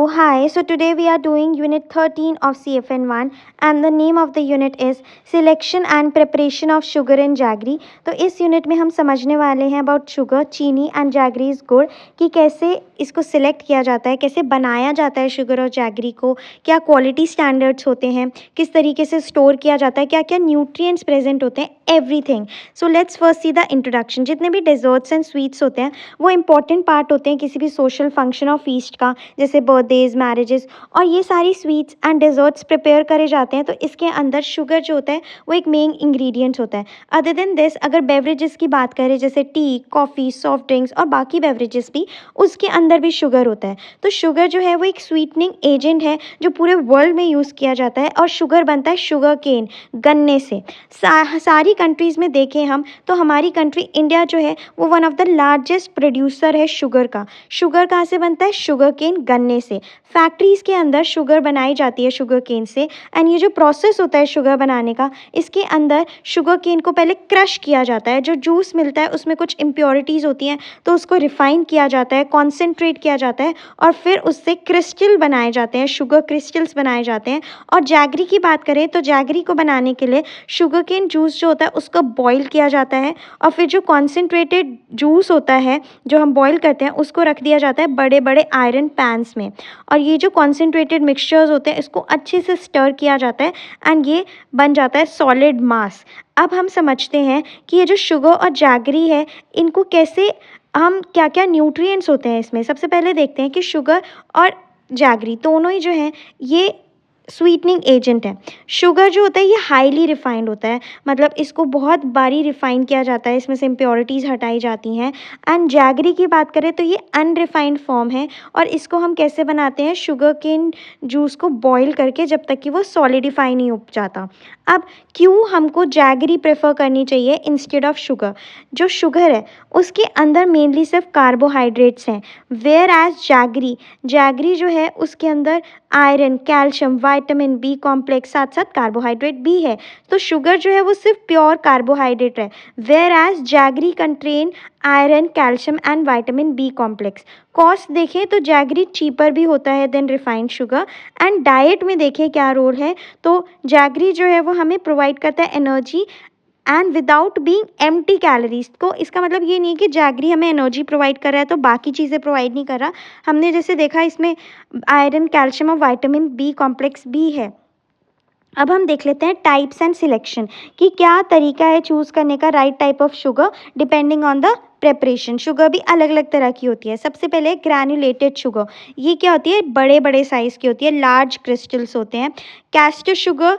Hi. So today we are doing unit 13 of CFN1 and the name of the unit is Selection and Preparation of Sugar and Jaggery. तो इस unit में हम समझने वाले हैं about sugar, चीनी and जैगरीज गुड़ कि कैसे इसको सिलेक्ट किया जाता है, कैसे बनाया जाता है शुगर और जैगरी को, क्या क्वालिटी स्टैंडर्ड्स होते हैं, किस तरीके से स्टोर किया जाता है, क्या क्या न्यूट्रिएंट्स प्रेजेंट होते हैं, everything. So let's first see the introduction. जितने भी डेजर्ट्स एंड स्वीट्स होते हैं वो इंपॉर्टेंट पार्ट होते हैं किसी भी सोशल फंक्शन और फीस्ट का, जैसे बर्थडेज, मैरिजेस, और ये सारी स्वीट्स एंड डेजर्ट्स प्रिपेयर करे जाते हैं तो इसके अंदर शुगर जो होता है वो एक मेन इंग्रेडिएंट होता है. अदर देन दिस अगर बेवरेजेस की बात करें जैसे टी, कॉफ़ी, सॉफ्ट ड्रिंक्स और बाकी बेवरेजेस भी, उसके अंदर भी शुगर होता है. तो शुगर जो है वो एक स्वीटनिंग एजेंट है जो पूरे वर्ल्ड में यूज़ किया जाता है और शुगर बनता है शुगर केन, गन्ने से. सारी कंट्रीज़ में देखें हम तो हमारी कंट्री इंडिया जो है वो one of the largest producer है शुगर का. शुगर कहाँ से बनता है? शुगर केन, गन्ने से. फैक्ट्रीज़ के अंदर शुगर बनाई जाती है शुगर केन से. एंड ये जो प्रोसेस होता है शुगर बनाने का, इसके अंदर शुगर केन को पहले क्रश किया जाता है. जो जूस मिलता है उसमें कुछ इम्प्योरिटीज़ होती हैं तो उसको रिफ़ाइन किया जाता है, कॉन्सेंट्रेट किया जाता है और फिर उससे क्रिस्टल बनाए जाते हैं, शुगर क्रिस्टल्स बनाए जाते हैं. और जैगरी की बात करें तो जैगरी को बनाने के लिए शुगर केन जूस जो होता है उसको बॉईल किया जाता है और फिर जो कॉन्सेंट्रेटेड जूस होता है जो हम बॉईल करते हैं उसको रख दिया जाता है बड़े बड़े आयरन पैन्स में. और ये जो कॉन्सेंट्रेटेड मिक्सचर्स होते हैं इसको अच्छे से स्टर किया जाता है एंड ये बन जाता है सॉलिड मास. अब हम समझते हैं कि ये जो शुगर और जैगरी है इनको कैसे, हम क्या क्या न्यूट्रिएंट्स होते हैं इसमें. सबसे पहले देखते हैं कि शुगर और जैगरी दोनों ही जो हैं ये स्वीटनिंग एजेंट है. शुगर जो होता है ये हाईली रिफाइंड होता है, मतलब इसको बहुत बारी रिफाइन किया जाता है, इसमें से इम्प्योरिटीज़ हटाई जाती हैं. एंड जैगरी की बात करें तो ये अनरिफाइंड फॉर्म है और इसको हम कैसे बनाते हैं? शुगर केन जूस को बॉईल करके जब तक कि वो सॉलिडिफाई नहीं हो जाता. अब क्यों हमको जैगरी प्रेफर करनी चाहिए इंस्टेड ऑफ शुगर? जो शुगर है उसके अंदर मेनली सिर्फ कार्बोहाइड्रेट्स हैं, वेयर एज जैगरी जो है उसके अंदर iron, calcium, vitamin B complex, साथ साथ कार्बोहाइड्रेट भी है. तो शुगर जो है वो सिर्फ प्योर कार्बोहाइड्रेट है, whereas jaggery contain iron, calcium and vitamin B complex. Cost देखें तो जैगरी चीपर भी होता है then refined sugar. And diet में देखें क्या रोल है तो जैगरी जो है वो हमें प्रोवाइड करता है energy and without being empty calories. को इसका मतलब ये नहीं है कि जैगरी हमें एनर्जी प्रोवाइड कर रहा है तो बाकी चीज़ें प्रोवाइड नहीं कर रहा. हमने जैसे देखा इसमें आयरन, कैल्शियम और विटामिन बी कॉम्प्लेक्स भी है. अब हम देख लेते हैं टाइप्स एंड सिलेक्शन कि क्या तरीका है चूज़ करने का right type of sugar depending on the preparation. Sugar भी अलग अलग तरह की होती है. सबसे पहले ग्रैन्युलेटेड शुगर, ये क्या होती है? बड़े बड़े साइज़ की होती है, लार्ज क्रिस्टल्स होते हैं. कैस्टर शुगर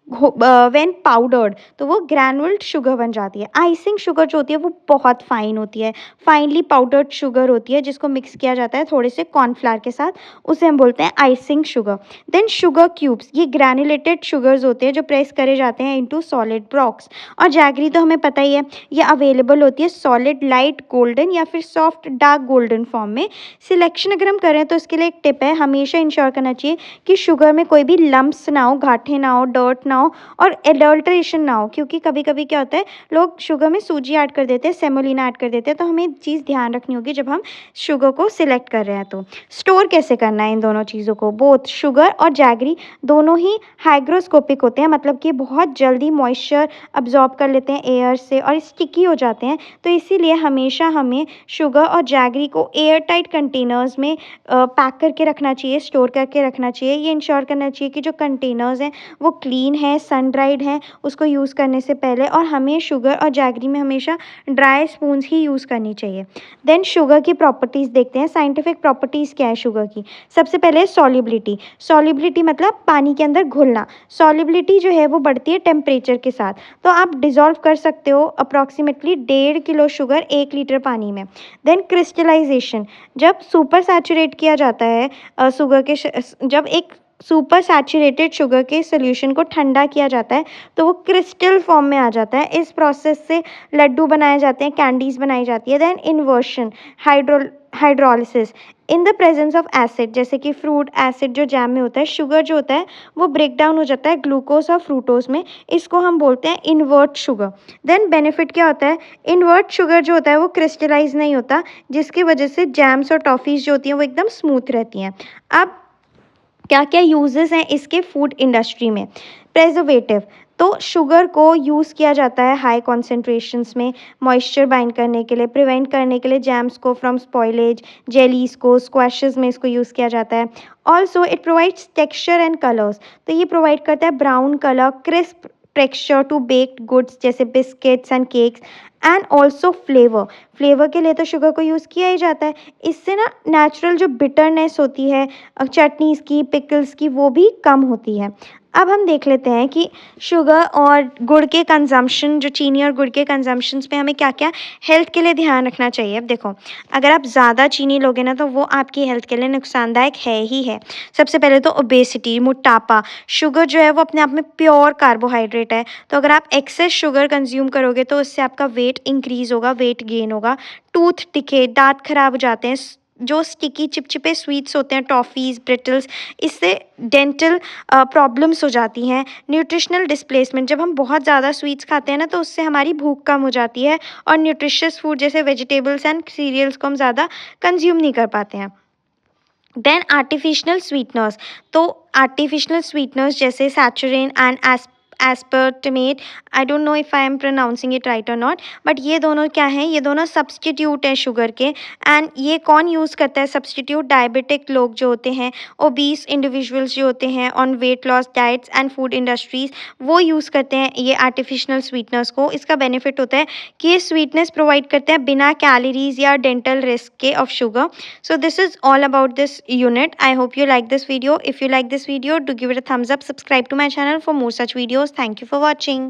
व्हेन पाउडर्ड तो वो ग्रैनुल्ड शुगर बन जाती है. आइसिंग शुगर जो होती है वो बहुत फाइन होती है, फाइनली पाउडर्ड शुगर होती है जिसको मिक्स किया जाता है थोड़े से कॉर्नफ्लावर के साथ, उसे हम बोलते हैं icing sugar. Then sugar cubes, ये ग्रैनुलेटेड शुगर्स होते हैं जो प्रेस करे जाते हैं इनटू सॉलिड ब्लॉक्स. और जैगरी तो हमें पता ही है ये अवेलेबल होती है सॉलिड, लाइट गोल्डन या फिर सॉफ्ट डार्क गोल्डन फॉर्म में. सिलेक्शन अगर हम करें तो इसके लिए एक टिप है, हमेशा इंश्योर करना चाहिए कि शुगर में कोई भी लम्प्स ना हो, गांठें ना हो, डर्ट ना हो और एडल्ट्रेशन ना हो. क्योंकि कभी कभी क्या होता है लोग शुगर में सूजी ऐड कर देते हैं, सेमोलिना ऐड कर देते हैं, तो हमें एक चीज़ ध्यान रखनी होगी जब हम शुगर को सिलेक्ट कर रहे हैं. तो स्टोर कैसे करना है इन दोनों चीज़ों को? बोथ शुगर और जैगरी दोनों ही हाइग्रोस्कोपिक होते हैं, मतलब कि बहुत जल्दी मॉइस्चर अब्जॉर्ब कर लेते हैं एयर से और स्टिकी हो जाते हैं. तो इसीलिए हमेशा हमें शुगर और जैगरी को एयर टाइट कंटेनर्स में पैक करके रखना चाहिए, स्टोर करके रखना चाहिए. ये इंश्योर करना चाहिए कि जो कंटेनर्स हैं वो क्लीन है, सन ड्राइड है उसको यूज़ करने से पहले. और हमें शुगर और जैगरी में हमेशा ड्राई स्पून्स ही यूज़ करनी चाहिए. देन शुगर की प्रॉपर्टीज़ देखते हैं. साइंटिफिक प्रॉपर्टीज़ क्या है शुगर की? सबसे पहले सॉल्युबिलिटी. सॉल्युबिलिटी मतलब पानी के अंदर घुलना. सॉल्युबिलिटी जो है वो बढ़ती है टेम्परेचर के साथ. तो आप डिज़ोल्व कर सकते हो अप्रॉक्सीमेटली 1.5 किलो शुगर 1 लीटर पानी में. देन क्रिस्टलाइजेशन, जब सुपर सैचुरेट किया जाता है शुगर के जब एक सुपर सैचुरेटेड शुगर के सोल्यूशन को ठंडा किया जाता है तो वो क्रिस्टल फॉर्म में आ जाता है. इस प्रोसेस से लड्डू बनाए जाते हैं, कैंडीज़ बनाई जाती है. Then inversion, hydrolysis in the presence of acid, जैसे कि फ्रूट एसिड जो जैम में होता है, शुगर जो होता है वो ब्रेक डाउन हो जाता है ग्लूकोज और फ्रूटोज में, इसको हम बोलते हैं इन्वर्ट शुगर. देन बेनिफिट क्या होता है? इन्वर्ट शुगर जो होता है वो क्रिस्टलाइज नहीं होता जिसकी वजह से जैम्स और टॉफ़ीज़ जो होती हैं वो एकदम स्मूथ रहती हैं. अब क्या क्या यूजेस हैं इसके फूड इंडस्ट्री में। प्रेजर्वेटिव, तो शुगर को यूज़ किया जाता है हाई कॉन्सेंट्रेशंस में मॉइस्चर बाइंड करने के लिए, प्रिवेंट करने के लिए जैम्स को फ्रॉम स्पॉइलेज, जेलीज को, स्क्वैशेस में इसको यूज़ किया जाता है। Also it provides texture and colours, तो ये प्रोवाइड करता है brown colour, crisp texture to baked goods जैसे biscuits and cakes, and also flavour, flavour के लिए तो शुगर को यूज़ किया ही जाता है। इससे ना नेचुरल जो बिटरनेस होती है चटनीज़ की, पिकल्स की, वो भी कम होती है। अब हम देख लेते हैं कि शुगर और गुड़ के कंजम्पशन, जो चीनी और गुड़ के कंजम्पशंस पे हमें क्या क्या हेल्थ के लिए ध्यान रखना चाहिए। अब देखो, अगर आप ज़्यादा चीनी लोगे ना तो वो आपकी हेल्थ के लिए नुकसानदायक है ही है। सबसे पहले तो ओबेसिटी, मोटापा। शुगर जो है वो अपने आप में प्योर कार्बोहाइड्रेट है, तो अगर आप एक्सेस शुगर कंज्यूम करोगे तो उससे आपका वेट इंक्रीज़ होगा, वेट गेन होगा, टूथ डिके, दांत खराब हो जाते हैं, जो स्टिकी चिपचिपे स्वीट्स होते हैं, टॉफ़ीज़, ब्रिटल्स, इससे डेंटल प्रॉब्लम्स हो जाती हैं। न्यूट्रिशनल डिस्प्लेसमेंट, जब हम बहुत ज़्यादा स्वीट्स खाते हैं ना तो उससे हमारी भूख कम हो जाती है और न्यूट्रिशियस फूड जैसे वेजिटेबल्स एंड सीरियल्स को हम ज़्यादा कंज्यूम नहीं कर पाते हैं। देन आर्टिफिशियल स्वीटनर्स, तो आर्टिफिशियल स्वीटनर्स जैसे saccharin and aspartame, I don't know if I am pronouncing it right और नॉट, बट ये दोनों क्या हैं, ये दोनों सब्सटीट्यूट हैं शुगर के। एंड ये कौन यूज़ करता है सब्सटीट्यूट? डायबिटिक लोग जो होते हैं, ओबीस इंडिविजुअल्स जो होते हैं on weight loss diets, and food industries वो यूज़ करते हैं ये आर्टिफिशियल स्वीटनर्स को। इसका बेनिफिट होता है कि ये स्वीटनेस प्रोवाइड करते हैं बिना कैलोरीज या डेंटल रिस्क के of sugar. So this is all about this unit. I hope you like this video. If you like this video, do give it a thumbs up. Subscribe to my channel for more such videos. Thank you for watching.